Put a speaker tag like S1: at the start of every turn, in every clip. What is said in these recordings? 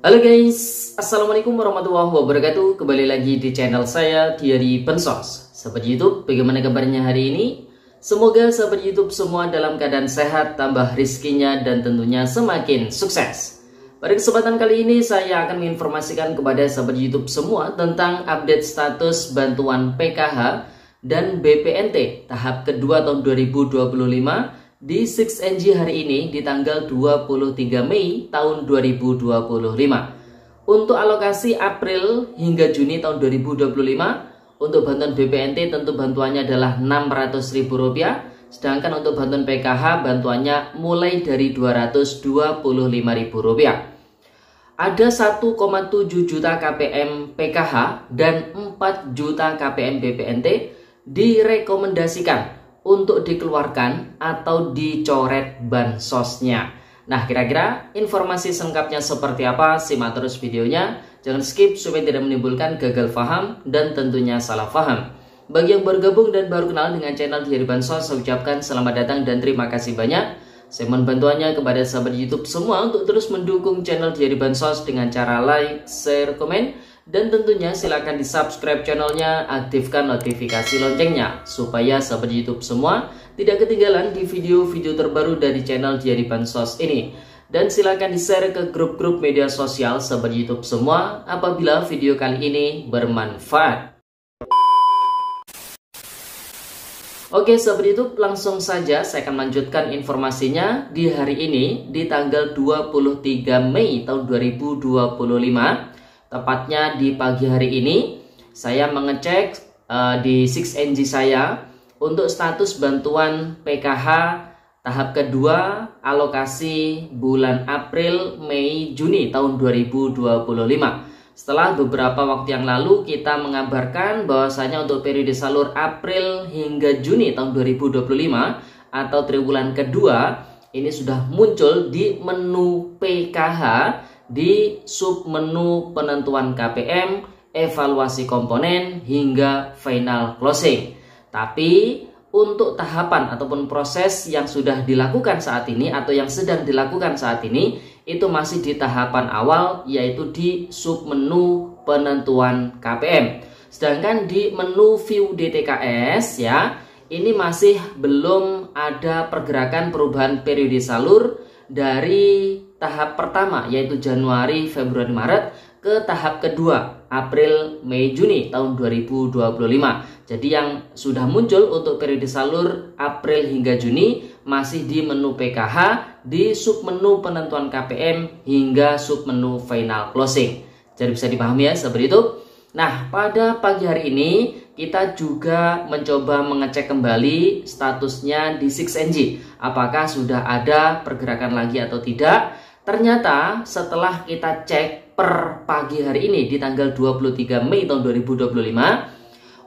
S1: Halo guys, Assalamualaikum warahmatullahi wabarakatuh. Kembali lagi di channel saya, Diary Bansos. Sahabat YouTube, bagaimana kabarnya hari ini? Semoga sahabat YouTube semua dalam keadaan sehat, tambah rizkinya, dan tentunya semakin sukses. Pada kesempatan kali ini saya akan menginformasikan kepada sahabat YouTube semua tentang update status bantuan PKH dan BPNT tahap kedua tahun 2025 di 6NG hari ini di tanggal 23 Mei tahun 2025. Untuk alokasi April hingga Juni tahun 2025, untuk bantuan BPNT tentu bantuannya adalah Rp600.000, sedangkan untuk bantuan PKH bantuannya mulai dari Rp225.000. Ada 1,7 juta KPM PKH dan 4 juta KPM BPNT direkomendasikan untuk dikeluarkan atau dicoret bansosnya. Nah, kira-kira informasi selengkapnya seperti apa? Simak terus videonya, jangan skip supaya tidak menimbulkan gagal paham dan tentunya salah paham. Bagi yang baru gabung dan baru kenal dengan channel Diary Bansos, saya ucapkan selamat datang dan terima kasih banyak. Saya mohon bantuannya kepada sahabat YouTube semua untuk terus mendukung channel Diary Bansos dengan cara like, share, komen, dan tentunya silahkan di subscribe channelnya, aktifkan notifikasi loncengnya supaya sahabat YouTube semua tidak ketinggalan di video-video terbaru dari channel Diary Bansos ini. Dan silahkan di share ke grup-grup media sosial sahabat YouTube semua apabila video kali ini bermanfaat. Oke sahabat YouTube, langsung saja saya akan melanjutkan informasinya di hari ini di tanggal 23 Mei tahun 2025. Tepatnya di pagi hari ini saya mengecek di 6NG saya untuk status bantuan PKH tahap kedua alokasi bulan April, Mei, Juni tahun 2025. Setelah beberapa waktu yang lalu kita mengabarkan bahwasanya untuk periode salur April hingga Juni tahun 2025 atau triwulan kedua ini sudah muncul di menu PKH di submenu penentuan KPM, evaluasi komponen, hingga final closing. Tapi untuk tahapan ataupun proses yang sudah dilakukan saat ini atau yang sedang dilakukan saat ini itu masih di tahapan awal, yaitu di submenu penentuan KPM. Sedangkan di menu view DTKS ya, ini masih belum ada pergerakan perubahan periode salur dari tahap pertama yaitu Januari, Februari, Maret ke tahap kedua April, Mei, Juni tahun 2025. Jadi yang sudah muncul untuk periode salur April hingga Juni masih di menu PKH, di submenu penentuan KPM hingga submenu final closing. Jadi bisa dipahami ya sahabat YouTube. Nah, pada pagi hari ini kita juga mencoba mengecek kembali statusnya di 6NG. Apakah sudah ada pergerakan lagi atau tidak? Ternyata setelah kita cek per pagi hari ini di tanggal 23 Mei tahun 2025,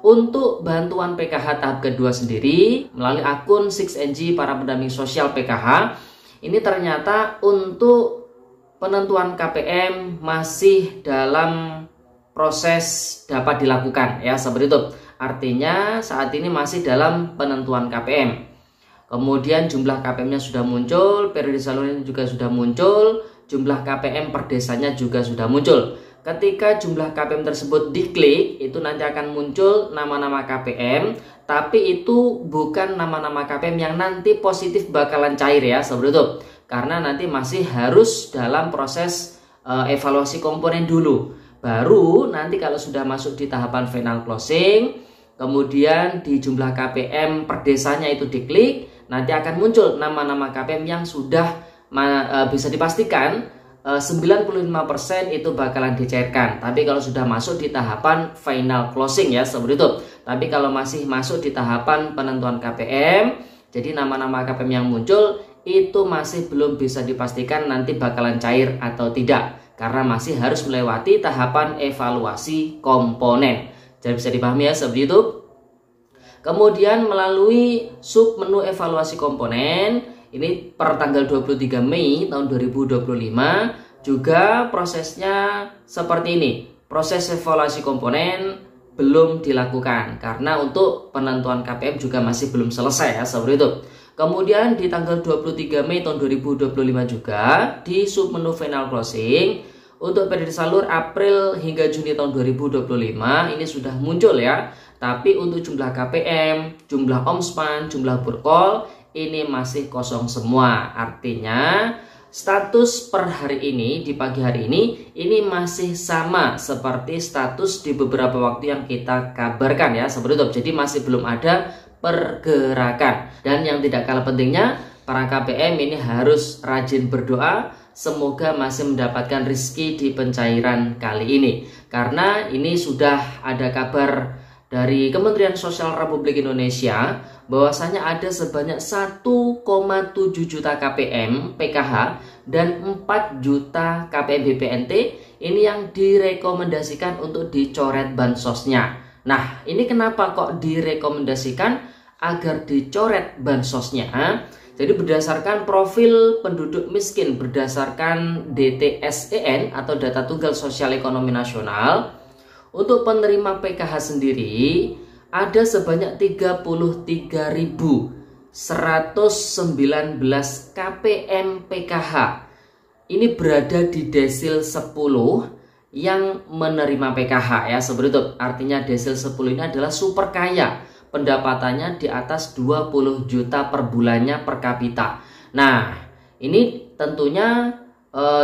S1: untuk bantuan PKH tahap kedua sendiri melalui akun 6NG para pendamping sosial PKH, ini ternyata untuk penentuan KPM masih dalam proses dapat dilakukan ya seperti itu. Artinya saat ini masih dalam penentuan KPM. Kemudian jumlah KPM-nya sudah muncul, periode salurnya juga sudah muncul, jumlah KPM per desanya juga sudah muncul. Ketika jumlah KPM tersebut diklik, itu nanti akan muncul nama-nama KPM, tapi itu bukan nama-nama KPM yang nanti positif bakalan cair ya seperti itu. Karena nanti masih harus dalam proses evaluasi komponen dulu. Baru nanti kalau sudah masuk di tahapan final closing, kemudian di jumlah KPM per desanya itu diklik, nanti akan muncul nama-nama KPM yang sudah bisa dipastikan 95% itu bakalan dicairkan. Tapi kalau sudah masuk di tahapan final closing ya seperti itu. Tapi kalau masih masuk di tahapan penentuan KPM, jadi nama-nama KPM yang muncul itu masih belum bisa dipastikan nanti bakalan cair atau tidak, karena masih harus melewati tahapan evaluasi komponen. Jadi bisa dipahami ya seperti itu. Kemudian melalui submenu evaluasi komponen ini per tanggal 23 Mei tahun 2025 juga prosesnya seperti ini. Proses evaluasi komponen belum dilakukan karena untuk penentuan KPM juga masih belum selesai ya seperti itu. Kemudian di tanggal 23 Mei tahun 2025 juga di submenu final closing Untuk periode salur April hingga Juni tahun 2025 ini sudah muncul ya. Tapi untuk jumlah KPM, jumlah omspan, jumlah burkol ini masih kosong semua. Artinya status per hari ini, di pagi hari ini masih sama seperti status di beberapa waktu yang kita kabarkan ya, seperti itu. Jadi masih belum ada pergerakan. Dan yang tidak kalah pentingnya, para KPM ini harus rajin berdoa, semoga masih mendapatkan rezeki di pencairan kali ini. Karena ini sudah ada kabar dari Kementerian Sosial Republik Indonesia bahwasanya ada sebanyak 1,7 juta KPM PKH dan 4 juta KPM BPNT ini yang direkomendasikan untuk dicoret bansosnya. Nah, ini kenapa kok direkomendasikan agar dicoret bansosnya? Jadi berdasarkan profil penduduk miskin berdasarkan DTSEN atau Data Tunggal Sosial Ekonomi Nasional, untuk penerima PKH sendiri ada sebanyak 33.119 KPM PKH. Ini berada di desil 10 yang menerima PKH ya, seperti itu. Artinya desil 10 ini adalah super kaya. Pendapatannya di atas 20 juta per bulannya per kapita. Nah, ini tentunya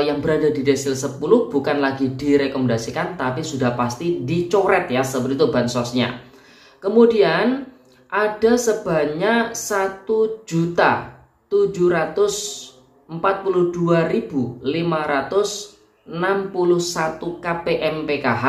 S1: yang berada di desil 10 bukan lagi direkomendasikan, tapi sudah pasti dicoret ya, seperti itu bansosnya. Kemudian ada sebanyak 1.742.561 KPM PKH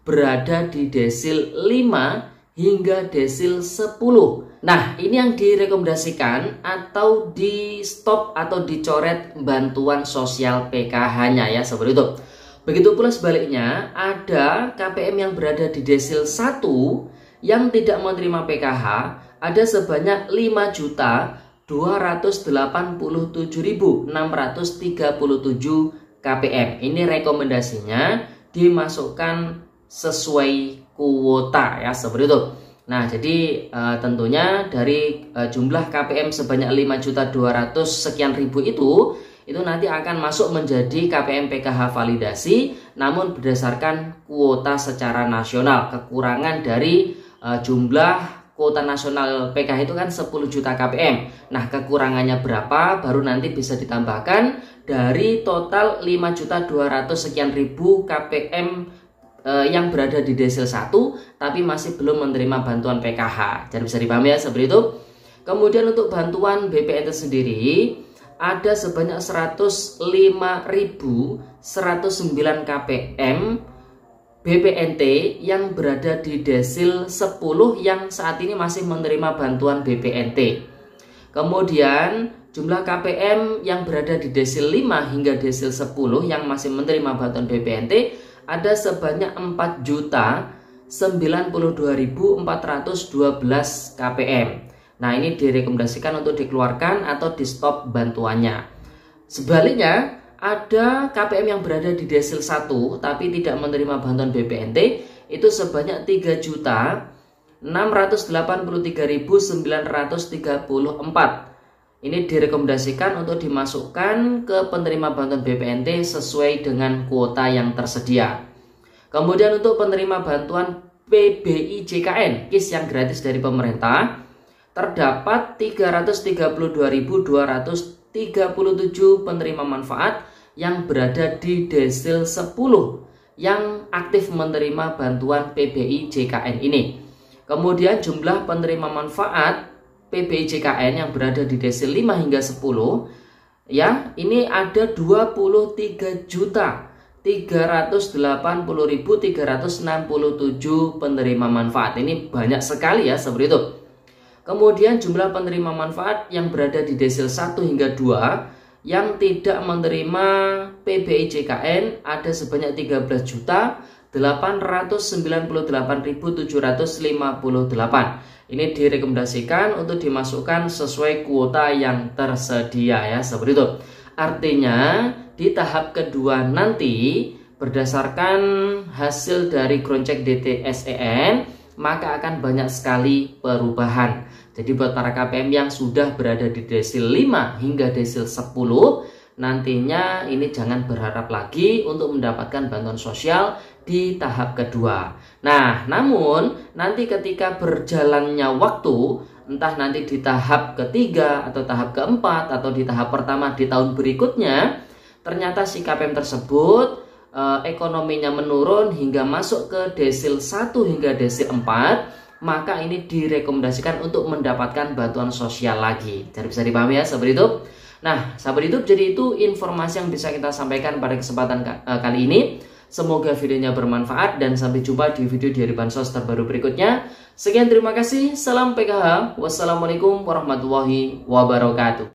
S1: berada di desil 5 hingga desil 10. Nah, ini yang direkomendasikan atau di stop atau dicoret bantuan sosial PKH-nya ya, seperti itu. Begitu pula sebaliknya, ada KPM yang berada di desil 1 yang tidak menerima PKH ada sebanyak 5.287.637 KPM. Ini rekomendasinya dimasukkan sesuai kuota ya, seperti itu. Nah, jadi tentunya dari jumlah KPM sebanyak 5.200 sekian ribu itu nanti akan masuk menjadi KPM PKH validasi, namun berdasarkan kuota secara nasional. Kekurangan dari jumlah kuota nasional PKH itu kan 10 juta KPM. Nah, kekurangannya berapa baru nanti bisa ditambahkan dari total 5.200 sekian ribu KPM yang berada di desil 1 tapi masih belum menerima bantuan PKH. Jadi bisa dipahami ya, seperti itu. Kemudian untuk bantuan BPNT sendiri ada sebanyak 105.109 KPM BPNT yang berada di desil 10 yang saat ini masih menerima bantuan BPNT. Kemudian jumlah KPM yang berada di desil 5 hingga desil 10 yang masih menerima bantuan BPNT ada sebanyak 4.092.412 KPM. Nah, ini direkomendasikan untuk dikeluarkan atau di stop bantuannya. Sebaliknya, ada KPM yang berada di desil 1 tapi tidak menerima bantuan BPNT itu sebanyak 3.683.934. Ini direkomendasikan untuk dimasukkan ke penerima bantuan BPNT sesuai dengan kuota yang tersedia. Kemudian untuk penerima bantuan PBI JKN, KIS yang gratis dari pemerintah, terdapat 332.237 penerima manfaat yang berada di desil 10 yang aktif menerima bantuan PBI JKN ini. Kemudian jumlah penerima manfaat PBI JKN yang berada di desil 5 hingga 10 ya, ini ada 23.380.367 penerima manfaat. Ini banyak sekali ya, seperti itu. Kemudian jumlah penerima manfaat yang berada di desil 1 hingga 2 yang tidak menerima PBI JKN ada sebanyak 13.898.758. Ini direkomendasikan untuk dimasukkan sesuai kuota yang tersedia ya, seperti itu. Artinya di tahap kedua nanti berdasarkan hasil dari Groundcheck DTSEN maka akan banyak sekali perubahan. Jadi buat para KPM yang sudah berada di desil 5 hingga desil 10 nantinya ini jangan berharap lagi untuk mendapatkan bantuan sosial di tahap kedua. Nah, namun nanti ketika berjalannya waktu, entah nanti di tahap ketiga atau tahap keempat atau di tahap pertama di tahun berikutnya, ternyata si KPM tersebut ekonominya menurun hingga masuk ke desil 1 hingga desil 4, maka ini direkomendasikan untuk mendapatkan bantuan sosial lagi. Jadi bisa dipahami ya sahabat YouTube. Nah sahabat YouTube, jadi itu informasi yang bisa kita sampaikan pada kesempatan kali ini. Semoga videonya bermanfaat dan sampai jumpa di video dari Bansos terbaru berikutnya. Sekian, terima kasih. Salam PKH. Wassalamualaikum warahmatullahi wabarakatuh.